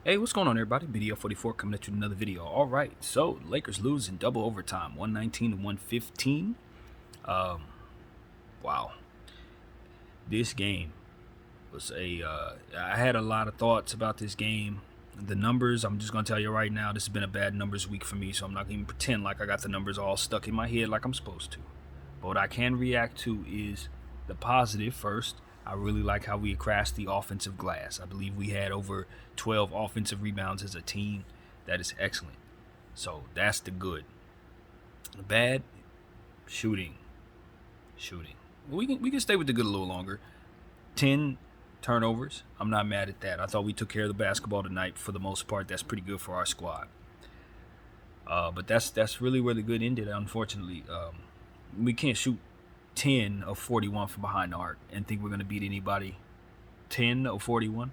Hey, what's going on, everybody? Video 44 coming at you with another video. All right, so Lakers lose in double overtime, 119 to 115. Um, wow, this game was I had a lot of thoughts about this game. The numbers, I'm just gonna tell you right now, this has been a bad numbers week for me, so I'm not gonna even pretend like I got the numbers all stuck in my head like I'm supposed to. But what I can react to is the positive first. I really like how we crashed the offensive glass. I believe we had over 12 offensive rebounds as a team. That is excellent. So that's the good. The bad, shooting. Shooting. We can stay with the good a little longer. 10 turnovers. I'm not mad at that. I thought we took care of the basketball tonight for the most part. That's pretty good for our squad. But that's really where the good ended, unfortunately. We can't shoot 10 of 41 from behind the arc and think we're going to beat anybody 10 of 41.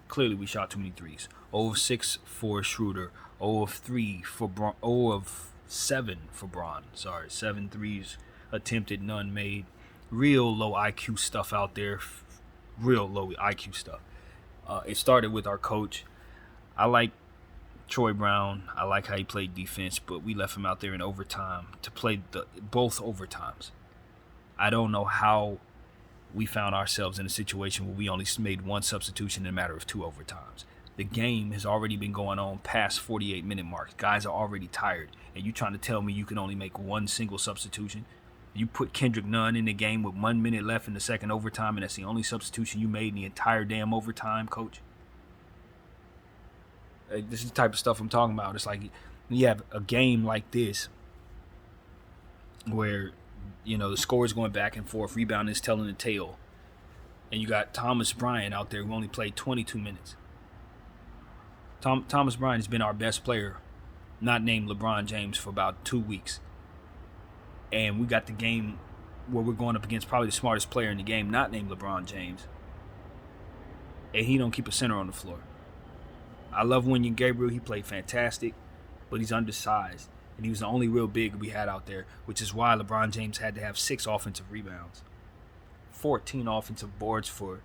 Clearly, we shot too many threes. 0 of 6 for Schroeder. 0 of 3 for 0 of 7 for Braun. Sorry, 7 threes attempted, none made. Real low IQ stuff out there. Real low IQ stuff. It started with our coach. I like Troy Brown. I like how he played defense, but we left him out there in overtime to play both overtimes. I don't know how we found ourselves in a situation where we only made one substitution in a matter of 2 overtimes. The game has already been going on past 48-minute marks. Guys are already tired, and you trying to tell me you can only make one single substitution? You put Kendrick Nunn in the game with 1 minute left in the second overtime, and that's the only substitution you made in the entire damn overtime, coach? This is the type of stuff I'm talking about. It's like you have a game like this where the score is going back and forth, rebound is telling the tale, and you got Thomas Bryant out there who only played 22 minutes. Thomas Bryant has been our best player, not named LeBron James, for about 2 weeks. And we got the game where we're going up against probably the smartest player in the game, not named LeBron James. And he don't keep a center on the floor. I love Wenyen Gabriel. He played fantastic, but he's undersized. And he was the only real big we had out there, which is why LeBron James had to have 6 offensive rebounds. 14 offensive boards for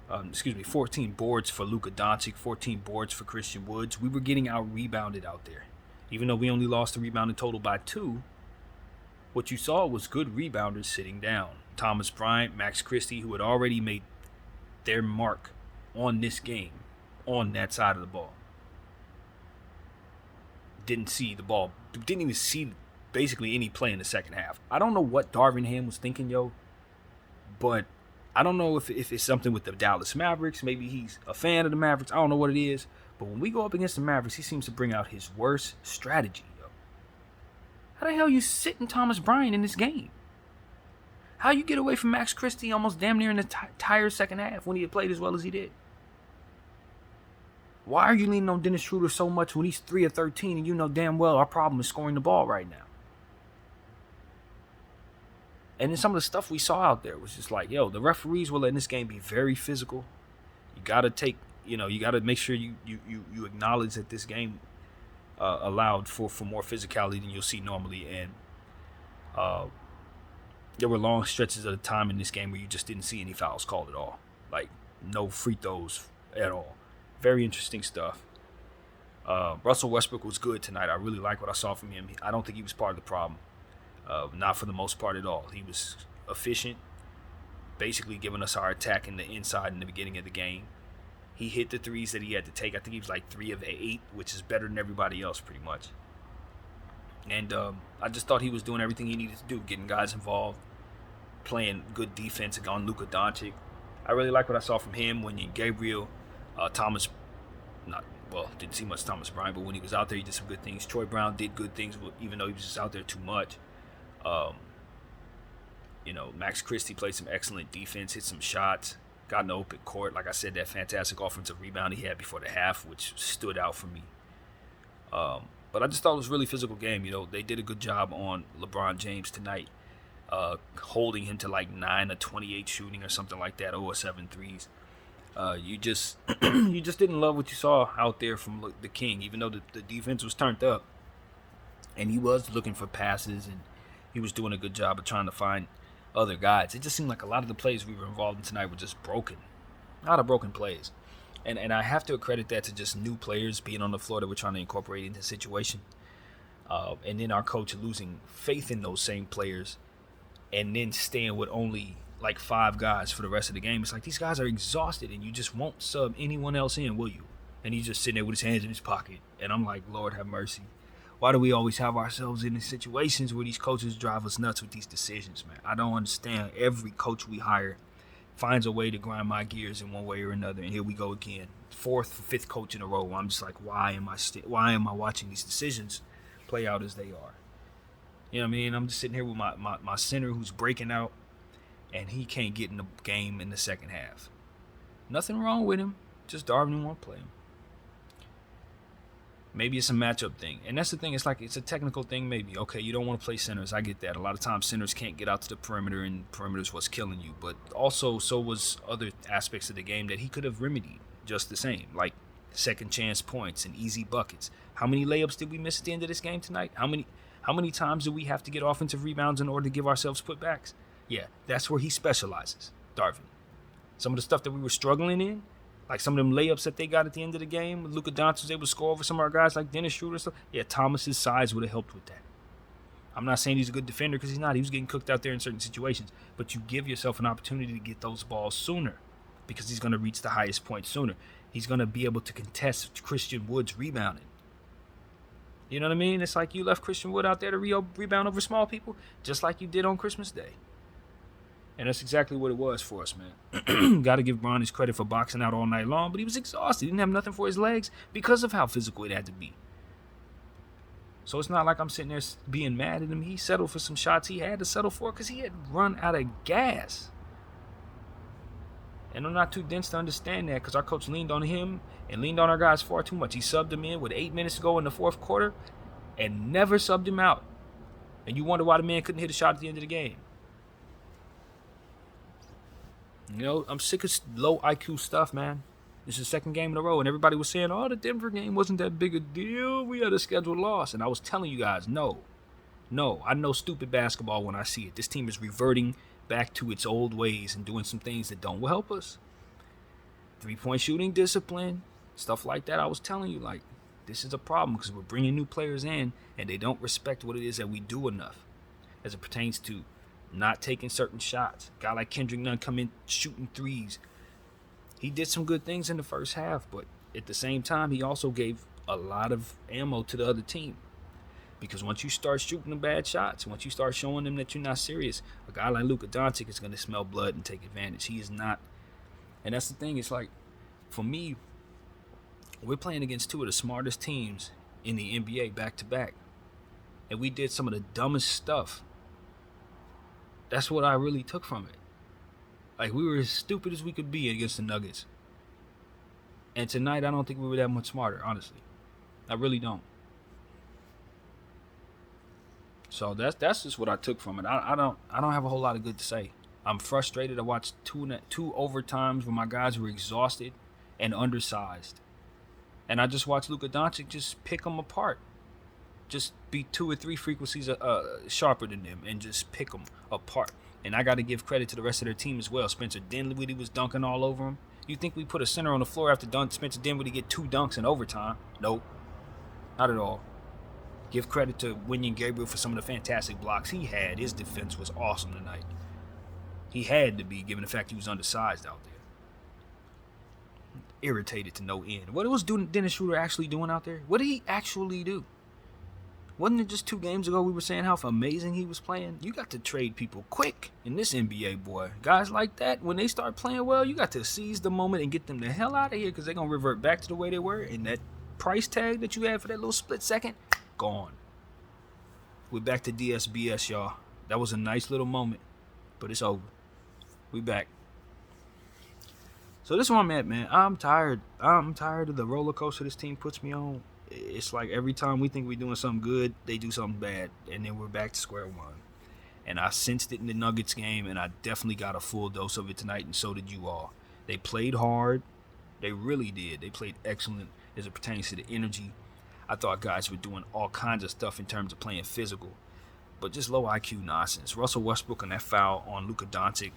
14 boards for Luka Doncic, 14 boards for Christian Woods. We were getting out-rebounded out there. Even though we only lost the rebound in total by 2, what you saw was good rebounders sitting down. Thomas Bryant, Max Christie, who had already made their mark on this game, on that side of the ball. Didn't see the ball, didn't even see basically any play in the second half. I don't know what Darvin Ham was thinking, but I don't know if it's something with the Dallas Mavericks. Maybe he's a fan of the Mavericks. I don't know what it is. But when we go up against the Mavericks, he seems to bring out his worst strategy, How the hell you sitting Thomas Bryant in this game? How you get away from Max Christie almost damn near in the entire second half when he had played as well as he did? Why are you leaning on Dennis Schroeder so much when he's 3 of 13 and you know damn well our problem is scoring the ball right now? And then some of the stuff we saw out there was just like, the referees were letting this game be very physical. You got to make sure you acknowledge that this game allowed for more physicality than you'll see normally. And there were long stretches of the time in this game where you just didn't see any fouls called at all. Like, no free throws at all. Very interesting stuff. Russell Westbrook was good tonight. I really like what I saw from him. I don't think he was part of the problem. Not for the most part at all. He was efficient, basically giving us our attack in the inside in the beginning of the game. He hit the threes that he had to take. I think he was like 3 of 8, which is better than everybody else pretty much. And I just thought he was doing everything he needed to do, getting guys involved, playing good defense on Luka Doncic. I really like what I saw from him when Gabriel, didn't see much Thomas Bryant, but when he was out there, he did some good things. Troy Brown did good things, even though he was just out there too much. Max Christie played some excellent defense, hit some shots, got in the open court. Like I said, that fantastic offensive rebound he had before the half, which stood out for me. But I just thought it was a really physical game. They did a good job on LeBron James tonight, holding him to like 9 of 28 shooting or something like that, 0 of 7 threes. You just didn't love what you saw out there from the King, even though the defense was turned up. And he was looking for passes, and he was doing a good job of trying to find other guys. It just seemed like a lot of the plays we were involved in tonight were just broken. A lot of broken plays. And I have to accredit that to just new players being on the floor that we're trying to incorporate into the situation. And then our coach losing faith in those same players and then staying with only like 5 guys for the rest of the game. It's like these guys are exhausted and you just won't sub anyone else in, will you? And he's just sitting there with his hands in his pocket. And I'm like, Lord have mercy. Why do we always have ourselves in these situations where these coaches drive us nuts with these decisions, man? I don't understand. Every coach we hire finds a way to grind my gears in one way or another. And here we go again. 4th, 5th coach in a row. I'm just like, why am I watching these decisions play out as they are? You know what I mean? I'm just sitting here with my center who's breaking out, and he can't get in the game in the second half. Nothing wrong with him. Just Darvin won't play him. Maybe it's a matchup thing. And that's the thing. It's like it's a technical thing maybe. Okay, you don't want to play centers. I get that. A lot of times centers can't get out to the perimeter, and perimeter's what's killing you. But also, so was other aspects of the game that he could have remedied just the same. Like second chance points and easy buckets. How many layups did we miss at the end of this game tonight? How many times do we have to get offensive rebounds in order to give ourselves putbacks? Yeah, that's where he specializes, Darvin. Some of the stuff that we were struggling in, like some of them layups that they got at the end of the game, with Luka Doncic was able to score over some of our guys like Dennis Schroeder and stuff. Yeah, Thomas's size would have helped with that. I'm not saying he's a good defender because he's not. He was getting cooked out there in certain situations. But you give yourself an opportunity to get those balls sooner because he's going to reach the highest point sooner. He's going to be able to contest Christian Wood's rebounding. You know what I mean? It's like you left Christian Wood out there to rebound over small people, just like you did on Christmas Day. And that's exactly what it was for us, man. Got to give Bron his credit for boxing out all night long, but he was exhausted. He didn't have nothing for his legs because of how physical it had to be. So it's not like I'm sitting there being mad at him. He settled for some shots he had to settle for because he had run out of gas. And I'm not too dense to understand that because our coach leaned on him and leaned on our guys far too much. He subbed him in with 8 minutes to go in the 4th quarter and never subbed him out. And you wonder why the man couldn't hit a shot at the end of the game. You know, I'm sick of low IQ stuff, man. This is the 2nd game in a row, and everybody was saying, oh, the Denver game wasn't that big a deal. We had a scheduled loss. And I was telling you guys, no. I know stupid basketball when I see it. This team is reverting back to its old ways and doing some things that don't help us. 3-point shooting discipline, stuff like that. I was telling you, like, this is a problem because we're bringing new players in, and they don't respect what it is that we do enough as it pertains to not taking certain shots. A guy like Kendrick Nunn come in shooting threes. He did some good things in the first half, but at the same time, he also gave a lot of ammo to the other team. Because once you start shooting the bad shots, once you start showing them that you're not serious, a guy like Luka Doncic is going to smell blood and take advantage. He is not. And that's the thing. It's like, for me, we're playing against 2 of the smartest teams in the NBA back-to-back. And we did some of the dumbest stuff. That's what I really took from it. Like, we were as stupid as we could be against the Nuggets. And tonight, I don't think we were that much smarter, honestly. I really don't. So that's just what I took from it. I don't have a whole lot of good to say. I'm frustrated. I watched two overtimes where my guys were exhausted and undersized. And I just watched Luka Doncic just pick them apart. Just be 2 or 3 frequencies sharper than them and just pick them apart. And I got to give credit to the rest of their team as well. Spencer Dinwiddie was dunking all over him. You think we put a center on the floor after Spencer Dinwiddie get 2 dunks in overtime? Nope. Not at all. Give credit to Wenyen Gabriel for some of the fantastic blocks he had. His defense was awesome tonight. He had to be, given the fact he was undersized out there. Irritated to no end. What was Dennis Schroeder actually doing out there? What did he actually do? Wasn't it just 2 games ago we were saying how amazing he was playing? You got to trade people quick in this NBA, boy. Guys like that, when they start playing well, you got to seize the moment and get them the hell out of here because they're going to revert back to the way they were. And that price tag that you had for that little split second, gone. We're back to DSBS, y'all. That was a nice little moment, but it's over. We back. So this is where I'm at, man. I'm tired. I'm tired of the roller coaster this team puts me on. It's like every time we think we're doing something good, they do something bad, and then we're back to square one. And I sensed it in the Nuggets game, and I definitely got a full dose of it tonight, and so did you all. They played hard. They really did. They played excellent as it pertains to the energy. I thought guys were doing all kinds of stuff in terms of playing physical, but just low IQ nonsense. Russell Westbrook on that foul on Luka Doncic,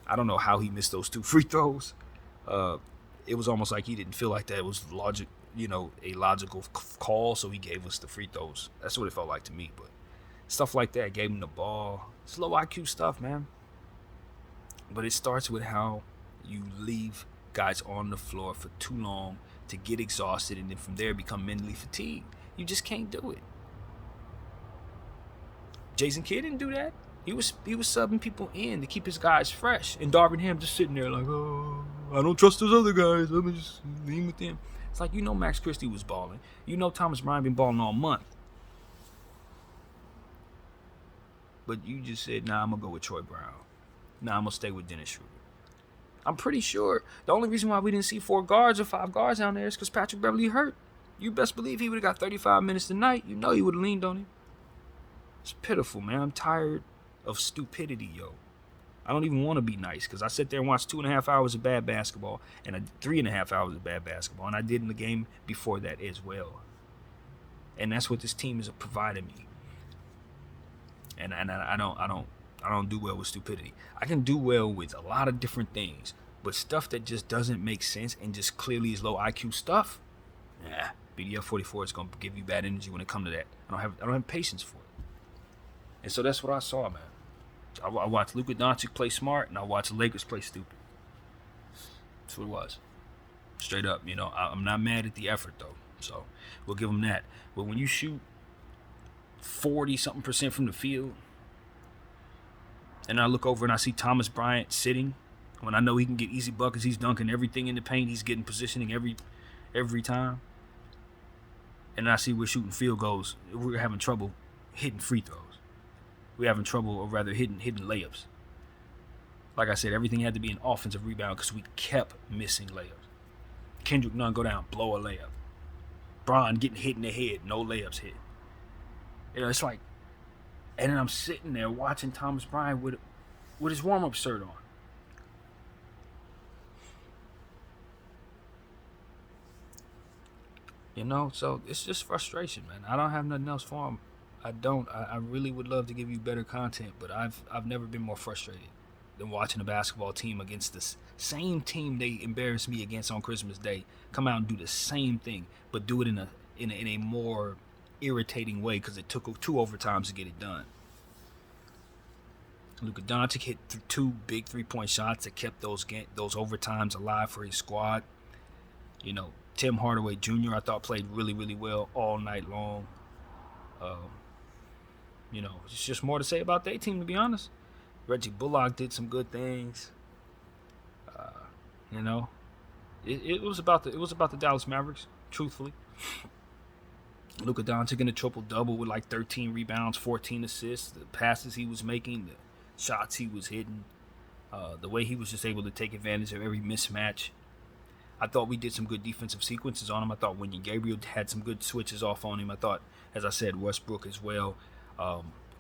I don't know how he missed those 2 free throws. it was almost like he didn't feel like that. It was logic, a logical call, so he gave us the free throws. That's what it felt like to me. But stuff like that, gave him the ball. It's low IQ stuff, man. But it starts with how you leave guys on the floor for too long to get exhausted, and then from there become mentally fatigued. You just can't do it. Jason Kidd didn't do that. He was subbing people in to keep his guys fresh, and Darvin Ham just sitting there like, oh, I don't trust those other guys. Let me just lean with them. It's like, Max Christie was balling. Thomas Bryant been balling all month. But you just said, nah, I'm going to go with Troy Brown. Nah, I'm going to stay with Dennis Schroeder. I'm pretty sure the only reason why we didn't see 4 guards or 5 guards down there is because Patrick Beverley hurt. You best believe he would have got 35 minutes tonight. He would have leaned on him. It's pitiful, man. I'm tired of stupidity, yo. I don't even want to be nice because I sit there and watch 2.5 hours of bad basketball and 3.5 hours of bad basketball, and I did in the game before that as well. And that's what this team is providing me. And I don't do well with stupidity. I can do well with a lot of different things, but stuff that just doesn't make sense and just clearly is low IQ stuff, BDF 44 is gonna give you bad energy when it comes to that. I don't have patience for it. And so that's what I saw, man. I watched Luka Doncic play smart, and I watched the Lakers play stupid. That's what it was. Straight up, I'm not mad at the effort though, so we'll give them that. But when you shoot 40-something% from the field, and I look over and I see Thomas Bryant sitting, when I know he can get easy buckets, he's dunking everything in the paint, he's getting positioning every time. And I see we're shooting field goals, we're having trouble hitting free throws. We're having trouble, or rather hitting layups. Like I said, everything had to be an offensive rebound because we kept missing layups. Kendrick Nunn go down, blow a layup. Bron getting hit in the head, no layups hit. It's like, and then I'm sitting there watching Thomas Bryant with his warm-up shirt on. So it's just frustration, man. I don't have nothing else for him. I really would love to give you better content, but I've never been more frustrated than watching a basketball team against the same team they embarrassed me against on Christmas Day come out and do the same thing, but do it in a more irritating way because it took 2 overtimes to get it done. Luka Doncic hit 2 big 3-point shots that kept those overtimes alive for his squad. Tim Hardaway Jr. I thought played really, really well all night long. It's just more to say about their team, to be honest. Reggie Bullock did some good things. It was about the Dallas Mavericks, truthfully. Luka Doncic in a triple-double with like 13 rebounds, 14 assists. The passes he was making, the shots he was hitting, the way he was just able to take advantage of every mismatch. I thought we did some good defensive sequences on him. I thought Wenyen Gabriel had some good switches off on him. I thought, as I said, Westbrook as well.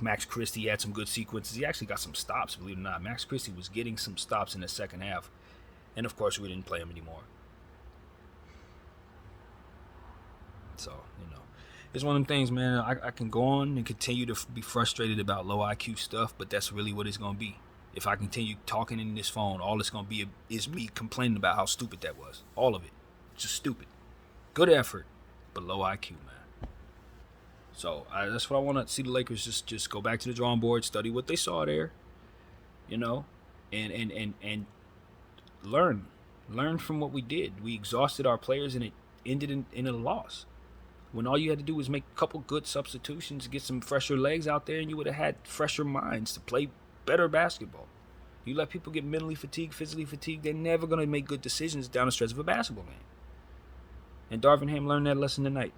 Max Christie had some good sequences. He actually got some stops, believe it or not. Max Christie was getting some stops in the second half. And, of course, we didn't play him anymore. So, it's one of them things, man. I can go on and continue to be frustrated about low IQ stuff, but that's really what it's going to be. If I continue talking in this phone, all it's going to be is me complaining about how stupid that was. All of it. Just stupid. Good effort, but low IQ, man. So that's what I want to see the Lakers just go back to the drawing board, study what they saw there, and learn from what we did. We exhausted our players, and it ended in a loss. When all you had to do was make a couple good substitutions, get some fresher legs out there, and you would have had fresher minds to play better basketball. You let people get mentally fatigued, physically fatigued, they're never going to make good decisions down the stretch of a basketball game. And Darvin Ham learned that lesson tonight.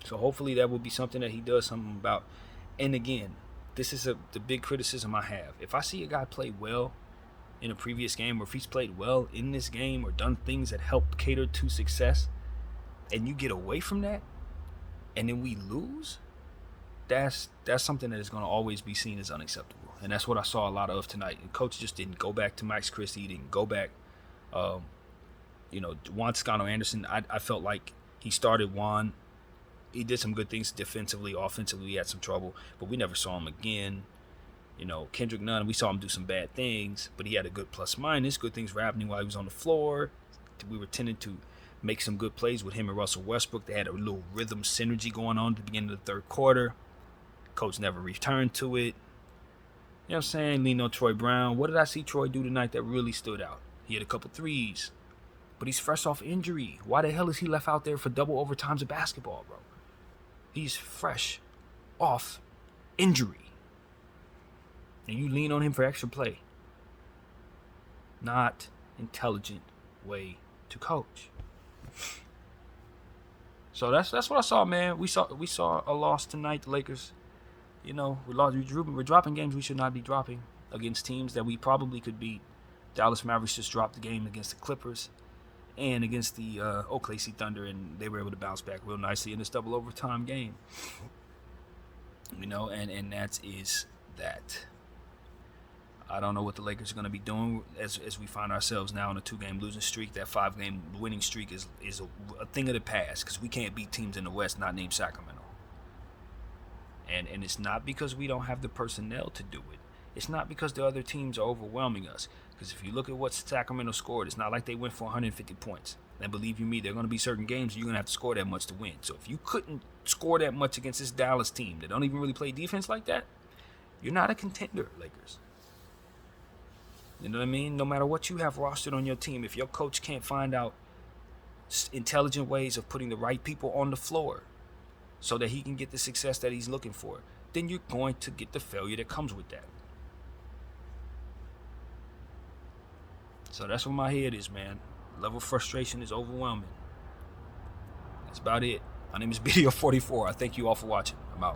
So hopefully that will be something that he does something about. And again, this is the big criticism I have. If I see a guy play well in a previous game, or if he's played well in this game or done things that help cater to success, and you get away from that, and then we lose, that's something that is going to always be seen as unacceptable. And that's what I saw a lot of tonight. And coach just didn't go back to Max Christie. He didn't go back. Juan Toscano Anderson, I felt like he started Juan. He did some good things defensively. Offensively, he had some trouble. But we never saw him again. Kendrick Nunn, we saw him do some bad things, but he had a good plus minus. Good things were happening while he was on the floor. We were tending to make some good plays with him and Russell Westbrook. They had a little rhythm synergy going on at the beginning of the third quarter. Coach never returned to it. You know what I'm saying? Lean on Troy Brown. What did I see Troy do tonight that really stood out? He had a couple threes, but he's fresh off injury. Why the hell is he left out there for double overtimes of basketball, bro? He's fresh off injury. And you lean on him for extra play. Not intelligent way to coach. So that's what I saw, man. We saw a loss tonight. The Lakers, we lost. We're dropping games we should not be dropping against teams that we probably could beat. Dallas Mavericks just dropped the game against the Clippers and against the OKC Thunder, and they were able to bounce back real nicely in this double overtime game. And that is that. I don't know what the Lakers are going to be doing as we find ourselves now in a 2-game losing streak. That 5-game winning streak is a thing of the past because we can't beat teams in the West not named Sacramento. And it's not because we don't have the personnel to do it. It's not because the other teams are overwhelming us. Because if you look at what Sacramento scored, it's not like they went for 150 points. And believe you me, there are going to be certain games you're going to have to score that much to win. So if you couldn't score that much against this Dallas team that don't even really play defense like that, you're not a contender, Lakers. You know what I mean? No matter what you have rostered on your team, if your coach can't find out intelligent ways of putting the right people on the floor so that he can get the success that he's looking for, then you're going to get the failure that comes with that. So that's where my head is, man. Level of frustration is overwhelming. That's about it. My name is BDO44. I thank you all for watching. I'm out.